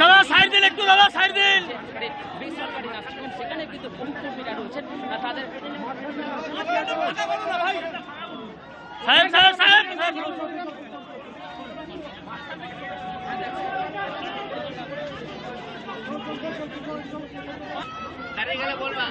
দাদা সাইড দিন একটু, দাদা সাইড দিন। সেখানে কিন্তু ভূমিকর্মীরা রয়েছেন তাদের সাহেব সাহেব সাহেব দাঁড়িয়ে গেলে বলবা।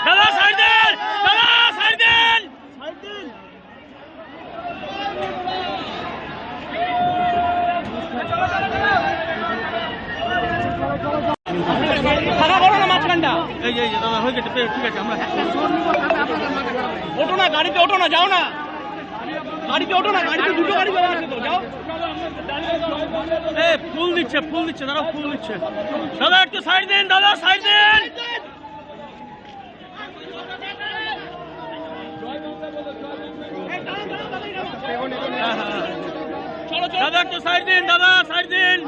দাদা সাইড দিন, দাদা সাইড দিন। ফাঁকা করো না মাঝখানটা। এই দাদা হয়ে গেছে, ঠিক আছে। আমরা ওঠো না, গাড়িতে ওঠো না, যাও না, গাড়িতে ওঠো না, গাড়িতে দুটো গাড়ি যাওয়া আছে তো, যাও। ফুল দিচ্ছে, ফুল দিচ্ছে, দাদা ফুল দিচ্ছে। দাদা একটু সাইড দিন, দাদা সাইড দিন। দাদা একটু সাইড দিন, দাদা সাইড দিন।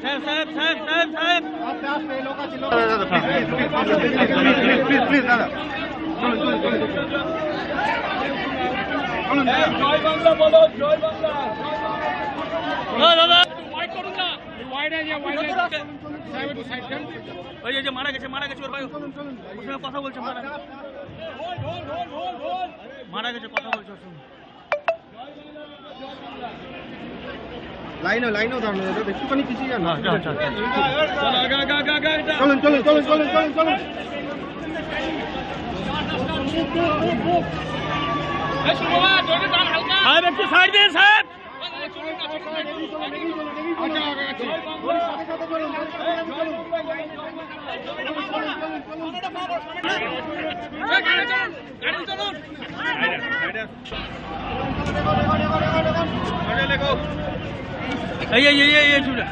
সাহেব সাহেব সাহেব সাহেব সাহেব প্লিজ প্লিজ দাদা জয় বাংলা বলো, জয় বাংলা। দাদা ওই যে মারা গেছে, মারা গেছে ওর ভাই, ওর সঙ্গে কথা বলছে, মারা গেছে, কথা বলছে ওর সঙ্গে। লাইনও দাঁড়ানো দাদা, একটুখানি পিছিয়ে যান। চলুন চলুন চলুন চলুন চলুন চলুন। সাহেব একটু সাইড দিন, সাহেব। এই ছুটে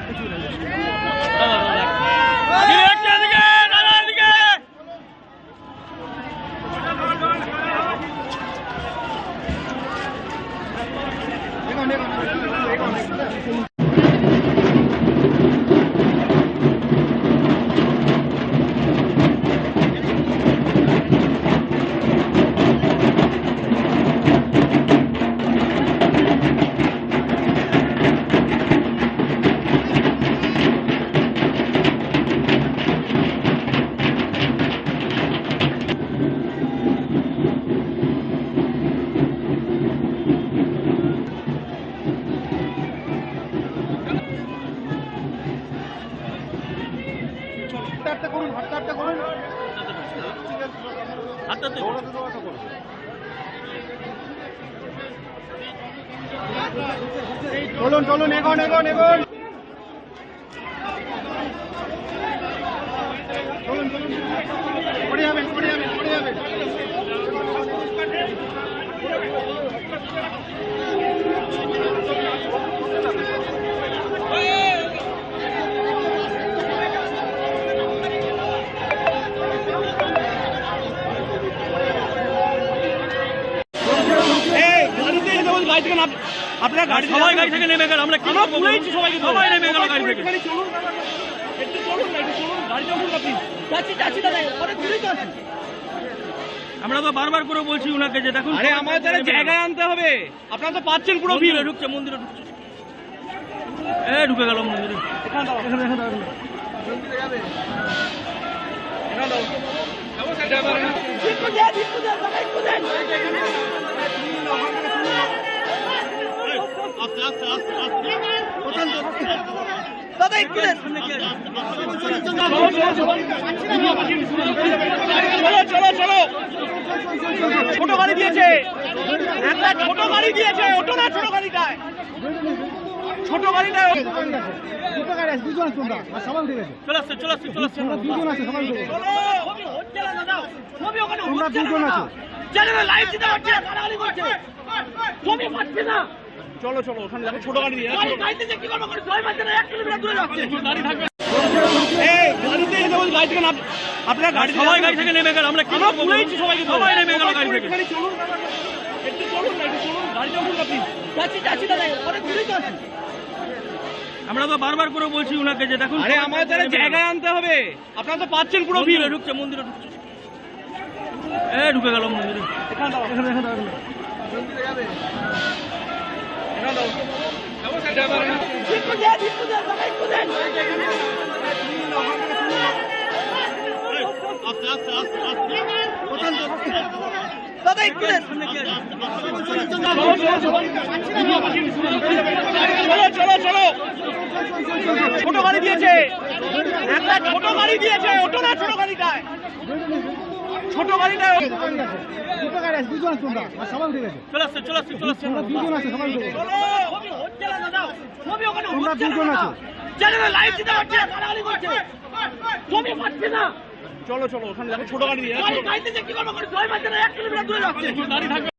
চলুন চলুন, এগোন এগোন এগোন। চলুন চলুন, পড়ে যাবেন পড়ে যাবেন পড়ে যাবেন। আপনার গাড়ি, সবাই গাড়ি থেকে নেমে গেল, আমরা বলেছি সবাইকে, সবাই নেমে গেল গাড়ি থেকে। আমরা তো বারবার করে বলছি উনাকে যে দেখুন, আরে আমাদের জায়গায় আনতে হবে, আপনারা তো পাচ্ছেন পুরো ভিড়। ঢুকছে, মন্দিরে ঢুকছে, ঢুকে গেল মন্দিরে। দাদা একটু দেন, চলো চলো। ছোট গাড়ি দিয়েছে, একটা ছোট গাড়ি দিয়েছে, ওটো না ছোট গাড়িটায়। ছোট গাড়িটা দুটো গাড়ি আছে, দুজন আছে তোমরা আর সামান ঠিক আছে চলে আসছে চলে আসছে চলে আসছে তোমরা দুজন আছে সকাল থেকে ছবি ওখানে তোমরা দুজন আছে জানেন লাইভ দিতে পারছে গালাগালি করছে ছবি পাচ্ছে না চলো চলো ওখানে দেখো ছোট গাড়ি দিয়ে গাড়িতে যে কি করবো করে ছয় মারছে না 1 কিলোমিটার দূরে যাচ্ছে গাড়ি থাকবে এই গাড়িতে এসে বল গাড়ি থেকে নাম আপনারা গাড়ি সবাই গাড়ি থেকে নেমে গেল আমরা কি আমরা করবো? পুরাইছি সবাইকে সবাই নেমে গেল গাড়ি থেকে একটু চলুন একটু চলুন গাড়িতে উঠুন আপনি যাচ্ছি যাচ্ছি দাদা অনেক দূরেই তো আছি আমরা তো বারবার করে বলছি উনাকে যে দেখুন আরে আমাদের তাহলে জায়গায় আনতে হবে আপনারা তো পাচ্ছেন পুরো ভিড় মন্দিরে ঢুকছে মন্দিরে ঢুকছে ঢুকে গেল মন্দিরে এখানে দাও এখানে দাও দাদা একটু দেন চলো চলো ছোট গাড়ি দিয়েছে একটা ছোট গাড়ি দিয়েছে ওটো না ছোট গাড়িটায় ছোট গাড়িটায় দুটো গাড়ি আছে, দুজন আছে তোমরা আর সামান ঠিক আছে চলে আসছে চলে আসছে চলে আসছে তোমরা দুজন আছে সকাল থেকে ছবি ওখানে তোমরা দুজন আছে জানেন লাইভ দিতে পারছে গালাগালি করছে ছবি পাচ্ছে না চলো চলো ওখানে দেখো ছোট গাড়ি দিয়ে গাড়িতে যে কি করবো করে ছয় মারছে না 1 কিলোমিটার দূরে যাচ্ছে গাড়ি থাকবে